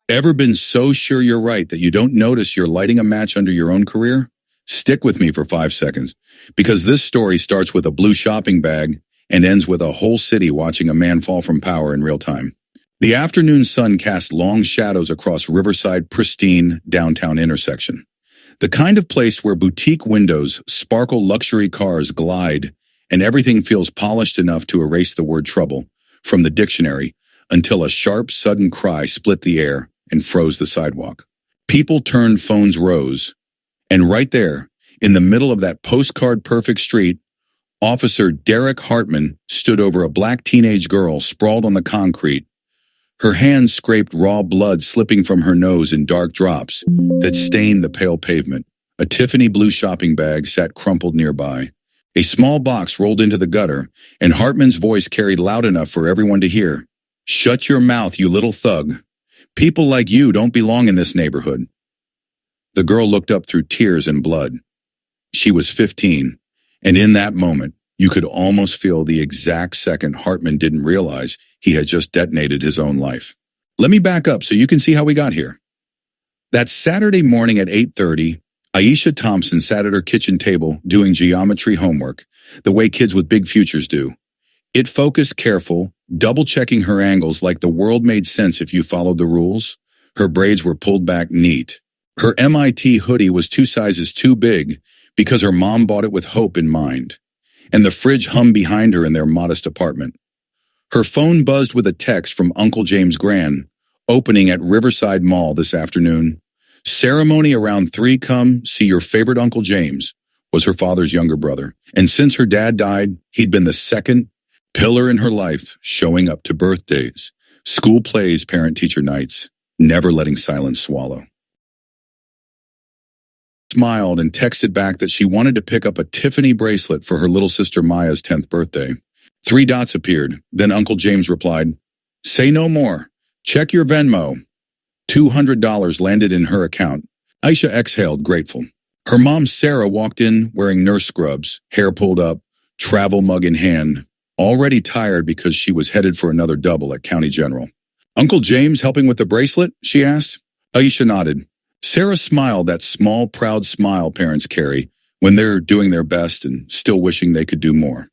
Ever been so sure you're right that you don't notice you're lighting a match under your own career? Stick with me for 5 seconds, because this story starts with a blue shopping bag and ends with a whole city watching a man fall from power in real time. The afternoon sun cast long shadows across Riverside's pristine downtown intersection. The kind of place where boutique windows sparkle, luxury cars glide, and everything feels polished enough to erase the word trouble from the dictionary until a sharp, sudden cry split the air and froze the sidewalk. People turned, phones rose, and right there, in the middle of that postcard-perfect street, Officer Derek Hartman stood over a black teenage girl sprawled on the concrete. Her hands scraped raw blood slipping from her nose in dark drops that stained the pale pavement. A Tiffany blue shopping bag sat crumpled nearby. A small box rolled into the gutter, and Hartman's voice carried loud enough for everyone to hear. "Shut your mouth, you little thug. People like you don't belong in this neighborhood." The girl looked up through tears and blood. She was 15, and in that moment, you could almost feel the exact second Hartman didn't realize he had just detonated his own life. Let me back up so you can see how we got here. That Saturday morning at 8:30, Aisha Thompson sat at her kitchen table doing geometry homework, the way kids with big futures do. It focused, careful, double-checking her angles like the world made sense if you followed the rules. Her braids were pulled back neat. Her MIT hoodie was 2 sizes too big because her mom bought it with hope in mind. And the fridge hummed behind her in their modest apartment. Her phone buzzed with a text from Uncle James Gran, opening at Riverside Mall this afternoon. "Ceremony around 3, come see your favorite Uncle James," was her father's younger brother. And since her dad died, he'd been the second pillar in her life, showing up to birthdays, school plays, parent-teacher nights, never letting silence swallow. Smiled and texted back that she wanted to pick up a Tiffany bracelet for her little sister Maya's 10th birthday. 3 dots appeared. Then Uncle James replied, "Say no more. Check your Venmo." $200 landed in her account. Aisha exhaled, grateful. Her mom, Sarah, walked in wearing nurse scrubs, hair pulled up, travel mug in hand, already tired because she was headed for another double at County General. "Uncle James helping with the bracelet?" she asked. Aisha nodded. Sarah smiled, that small, proud smile parents carry when they're doing their best and still wishing they could do more.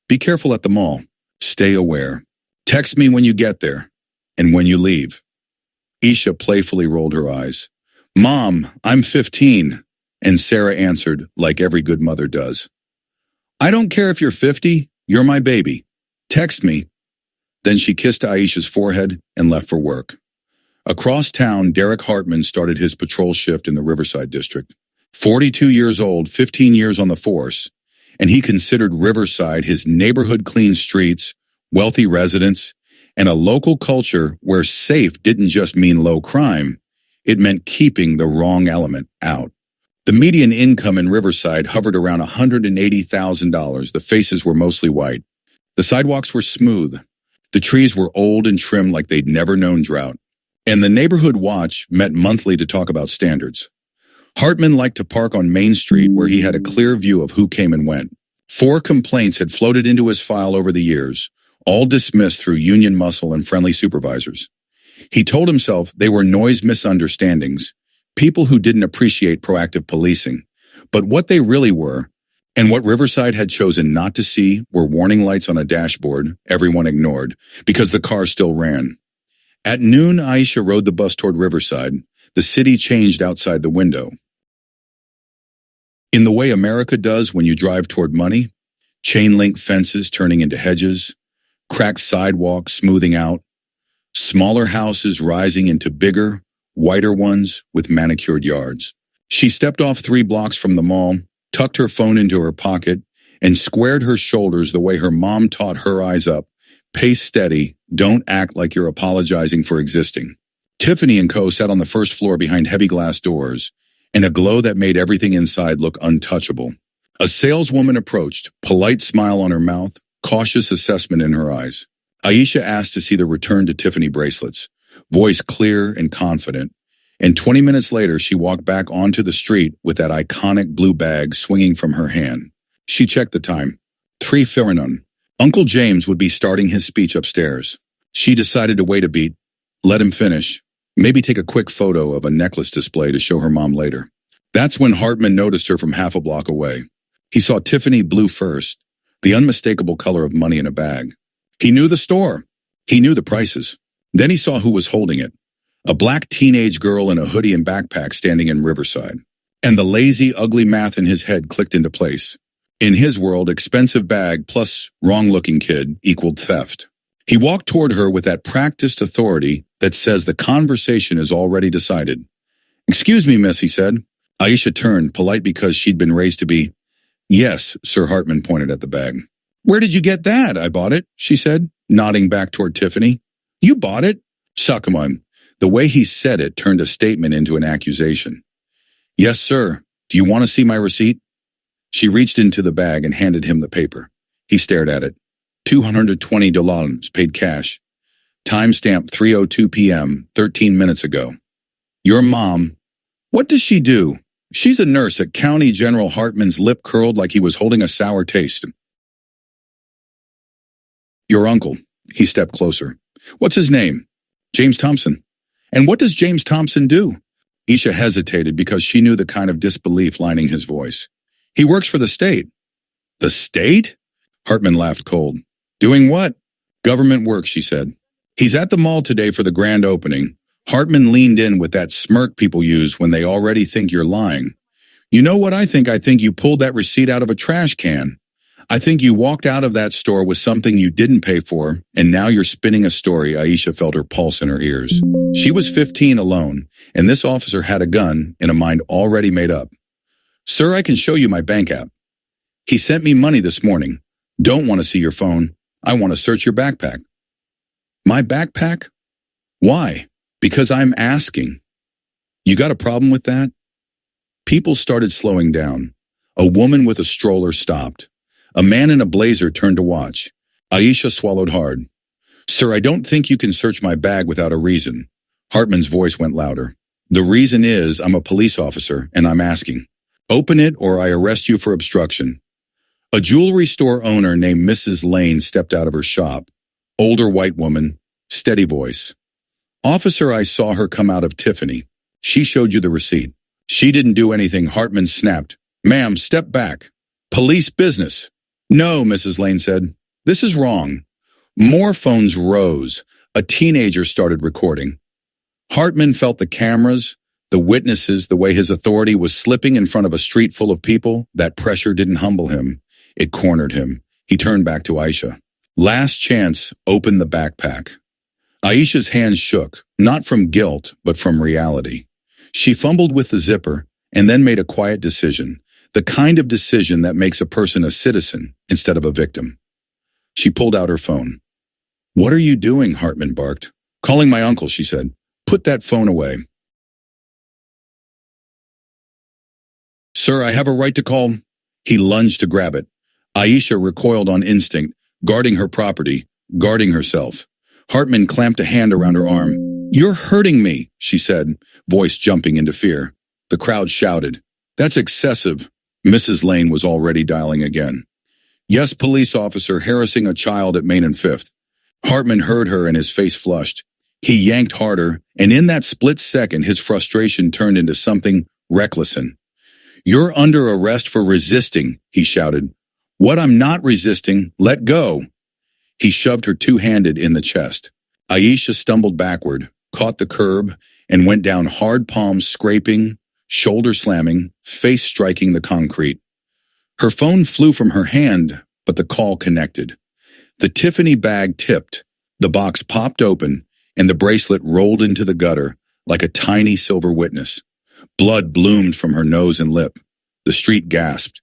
"Be careful at the mall. Stay aware. Text me when you get there and when you leave." Aisha playfully rolled her eyes. "Mom, I'm 15. And Sarah answered, like every good mother does, "I don't care if you're 50, you're my baby. Text me." Then she kissed Aisha's forehead and left for work. Across town, Derek Hartman started his patrol shift in the Riverside district. 42 years old, 15 years on the force, and he considered Riverside his neighborhood, clean streets, wealthy residents, and a local culture where safe didn't just mean low crime, it meant keeping the wrong element out. The median income in Riverside hovered around $180,000. The faces were mostly white. The sidewalks were smooth. The trees were old and trimmed like they'd never known drought. And the neighborhood watch met monthly to talk about standards. Hartman liked to park on Main Street where he had a clear view of who came and went. 4 complaints had floated into his file over the years, all dismissed through union muscle and friendly supervisors. He told himself they were noise misunderstandings, people who didn't appreciate proactive policing. But what they really were, and what Riverside had chosen not to see, were warning lights on a dashboard everyone ignored because the car still ran. At noon, Aisha rode the bus toward Riverside. The city changed outside the window. In the way America does when you drive toward money, chain-link fences turning into hedges, cracked sidewalks smoothing out, smaller houses rising into bigger, whiter ones with manicured yards. She stepped off 3 blocks from the mall, tucked her phone into her pocket, and squared her shoulders the way her mom taught her eyes up. Pace steady, don't act like you're apologizing for existing. Tiffany and Co. sat on the first floor behind heavy glass doors, and a glow that made everything inside look untouchable. A saleswoman approached, polite smile on her mouth, cautious assessment in her eyes. Aisha asked to see the return to Tiffany bracelets, voice clear and confident, and 20 minutes later she walked back onto the street with that iconic blue bag swinging from her hand. She checked the time. 3:49. Uncle James would be starting his speech upstairs. She decided to wait a beat, let him finish, Maybe take a quick photo of a necklace display to show her mom later. That's when Hartman noticed her from half a block away. He saw Tiffany blue first, the unmistakable color of money in a bag. He knew the store. He knew the prices. Then he saw who was holding it. A black teenage girl in a hoodie and backpack standing in Riverside. And the lazy, ugly math in his head clicked into place. In his world, expensive bag plus wrong-looking kid equaled theft. He walked toward her with that practiced authority that says the conversation is already decided. "Excuse me, miss," he said. Aisha turned, polite because she'd been raised to be. "Yes," Sir Hartman pointed at the bag. "Where did you get that?" "I bought it," she said, nodding back toward Tiffany. "You bought it?" Sakamon. The way he said it turned a statement into an accusation. "Yes, sir. Do you want to see my receipt?" She reached into the bag and handed him the paper. He stared at it. $220 paid cash. Timestamp 3:02 p.m., 13 minutes ago. "Your mom. What does she do?" "She's a nurse at County General." Hartman's lip curled like he was holding a sour taste. "Your uncle." He stepped closer. "What's his name?" "James Thompson." "And what does James Thompson do?" Aisha hesitated because she knew the kind of disbelief lining his voice. "He works for the state." "The state?" Hartman laughed cold. "Doing what?" "Government work," she said. "He's at the mall today for the grand opening." Hartman leaned in with that smirk people use when they already think you're lying. "You know what I think? I think you pulled that receipt out of a trash can. I think you walked out of that store with something you didn't pay for, and now you're spinning a story." Aisha felt her pulse in her ears. She was 15 alone, and this officer had a gun in a mind already made up. "Sir, I can show you my bank app. He sent me money this morning. Don't want to see your phone. I want to search your backpack." "My backpack? Why?" "Because I'm asking." "You got a problem with that?" People started slowing down. A woman with a stroller stopped. A man in a blazer turned to watch. Aisha swallowed hard. "Sir, I don't think you can search my bag without a reason." Hartman's voice went louder. "The reason is I'm a police officer and I'm asking. Open it or I arrest you for obstruction." A jewelry store owner named Mrs. Lane stepped out of her shop. Older white woman, steady voice. "Officer, I saw her come out of Tiffany. She showed you the receipt." "She didn't do anything," Hartman snapped. "Ma'am, step back. Police business." "No," Mrs. Lane said. "This is wrong." More phones rose. A teenager started recording. Hartman felt the cameras, the witnesses, the way his authority was slipping in front of a street full of people. That pressure didn't humble him. It cornered him. He turned back to Aisha. "Last chance, open the backpack." Aisha's hands shook, not from guilt, but from reality. She fumbled with the zipper and then made a quiet decision, the kind of decision that makes a person a citizen instead of a victim. She pulled out her phone. "What are you doing?" Hartman barked. "Calling my uncle," she said. "Put that phone away." "Sir, I have a right to call." He lunged to grab it. Aisha recoiled on instinct, guarding her property, guarding herself. Hartman clamped a hand around her arm. "You're hurting me," she said, voice jumping into fear. The crowd shouted. "That's excessive." Mrs. Lane was already dialing again. "Yes, police officer harassing a child at Main and Fifth." Hartman heard her and his face flushed. He yanked harder, and in that split second his frustration turned into something reckless. "You're under arrest for resisting," he shouted. "What? I'm not resisting. Let go." He shoved her two-handed in the chest. Aisha stumbled backward, caught the curb, and went down hard, palms scraping, shoulder slamming, face striking the concrete. Her phone flew from her hand, but the call connected. The Tiffany bag tipped, the box popped open, and the bracelet rolled into the gutter like a tiny silver witness. Blood bloomed from her nose and lip. The street gasped.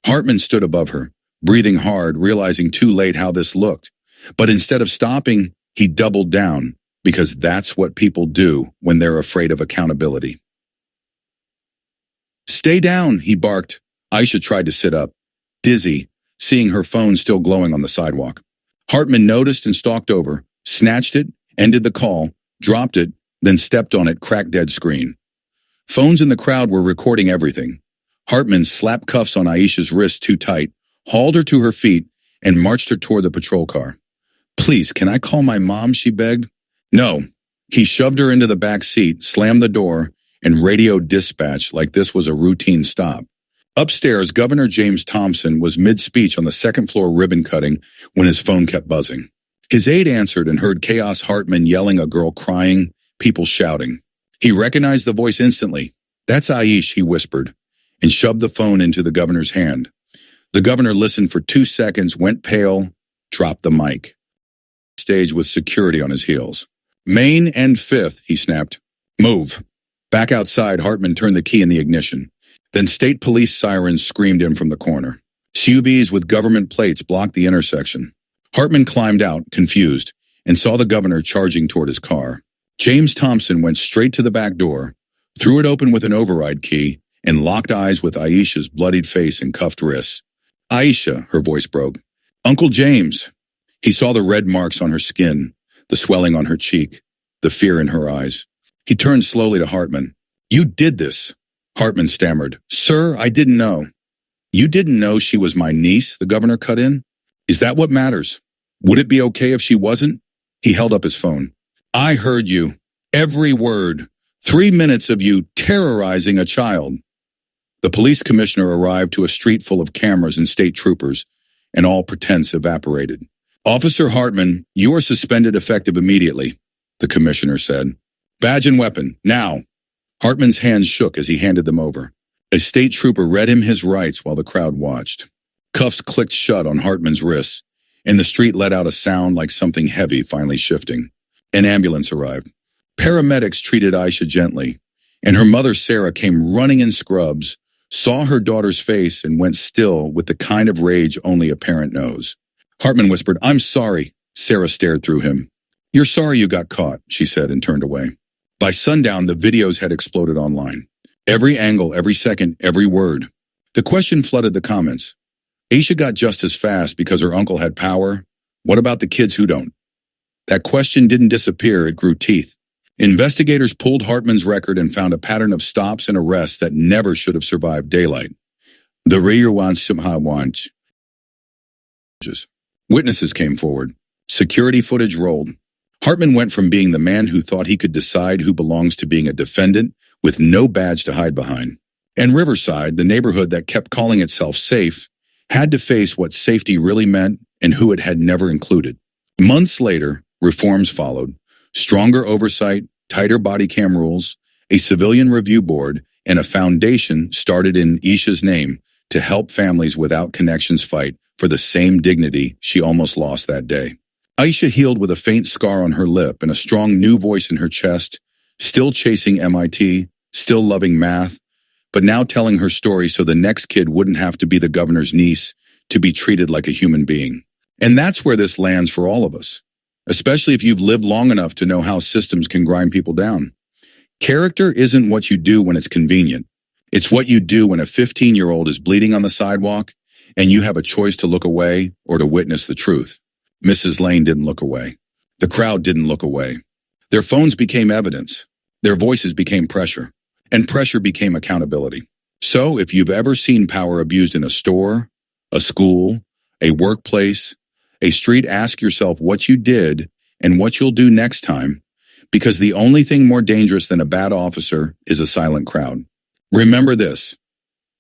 Hartman stood above her, breathing hard, realizing too late how this looked. But instead of stopping, he doubled down, because that's what people do when they're afraid of accountability. "Stay down," he barked. Aisha tried to sit up, dizzy, seeing her phone still glowing on the sidewalk. Hartman noticed and stalked over, snatched it, ended the call, dropped it, then stepped on it, cracked dead screen. Phones in the crowd were recording everything. Hartman slapped cuffs on Aisha's wrists too tight, hauled her to her feet, and marched her toward the patrol car. "Please, can I call my mom?" she begged. "No." He shoved her into the back seat, slammed the door, and radioed dispatch like this was a routine stop. Upstairs, Governor James Thompson was mid-speech on the second-floor ribbon cutting when his phone kept buzzing. His aide answered and heard Chaos Hartman yelling, a girl crying, people shouting. He recognized the voice instantly. "That's Aish," he whispered, and shoved the phone into the governor's hand. The governor listened for 2 seconds, went pale, dropped the mic. Stage with security on his heels. "Main and Fifth," he snapped. "Move." Back outside, Hartman turned the key in the ignition. Then state police sirens screamed in from the corner. SUVs with government plates blocked the intersection. Hartman climbed out, confused, and saw the governor charging toward his car. James Thompson went straight to the back door, threw it open with an override key, and locked eyes with Aisha's bloodied face and cuffed wrists. "Aisha," her voice broke. "Uncle James." He saw the red marks on her skin, the swelling on her cheek, the fear in her eyes. He turned slowly to Hartman. "You did this." Hartman stammered. "Sir, I didn't know." "You didn't know she was my niece?" the governor cut in. "Is that what matters? Would it be okay if she wasn't?" He held up his phone. "I heard you. Every word. 3 minutes of you terrorizing a child." The police commissioner arrived to a street full of cameras and state troopers, and all pretense evaporated. "Officer Hartman, you are suspended effective immediately," the commissioner said. "Badge and weapon, now." Hartman's hands shook as he handed them over. A state trooper read him his rights while the crowd watched. Cuffs clicked shut on Hartman's wrists, and the street let out a sound like something heavy finally shifting. An ambulance arrived. Paramedics treated Aisha gently, and her mother Sarah came running in scrubs, saw her daughter's face, and went still with the kind of rage only a parent knows. Hartman whispered, "I'm sorry." Sarah stared through him. "You're sorry you got caught," she said and turned away. By sundown, the videos had exploded online. Every angle, every second, every word. The question flooded the comments. Aisha got just as fast because her uncle had power. What about the kids who don't? That question didn't disappear, it grew teeth. Investigators pulled Hartman's record and found a pattern of stops and arrests that never should have survived daylight. The witnesses came forward. Security footage rolled. Hartman went from being the man who thought he could decide who belongs to being a defendant with no badge to hide behind. And Riverside, the neighborhood that kept calling itself safe, had to face what safety really meant and who it had never included. Months later, reforms followed. Stronger oversight, tighter body cam rules, a civilian review board, and a foundation started in Aisha's name to help families without connections fight for the same dignity she almost lost that day. Aisha healed with a faint scar on her lip and a strong new voice in her chest, still chasing MIT, still loving math, but now telling her story so the next kid wouldn't have to be the governor's niece to be treated like a human being. And that's where this lands for all of us, especially if you've lived long enough to know how systems can grind people down. Character isn't what you do when it's convenient. It's what you do when a 15-year-old is bleeding on the sidewalk and you have a choice to look away or to witness the truth. Mrs. Lane didn't look away. The crowd didn't look away. Their phones became evidence. Their voices became pressure. And pressure became accountability. So if you've ever seen power abused in a store, a school, a workplace, a street, ask yourself what you did and what you'll do next time, because the only thing more dangerous than a bad officer is a silent crowd. Remember this: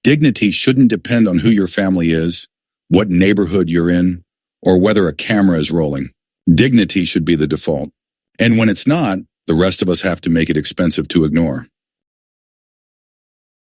dignity shouldn't depend on who your family is, what neighborhood you're in, or whether a camera is rolling. Dignity should be the default. And when it's not, the rest of us have to make it expensive to ignore.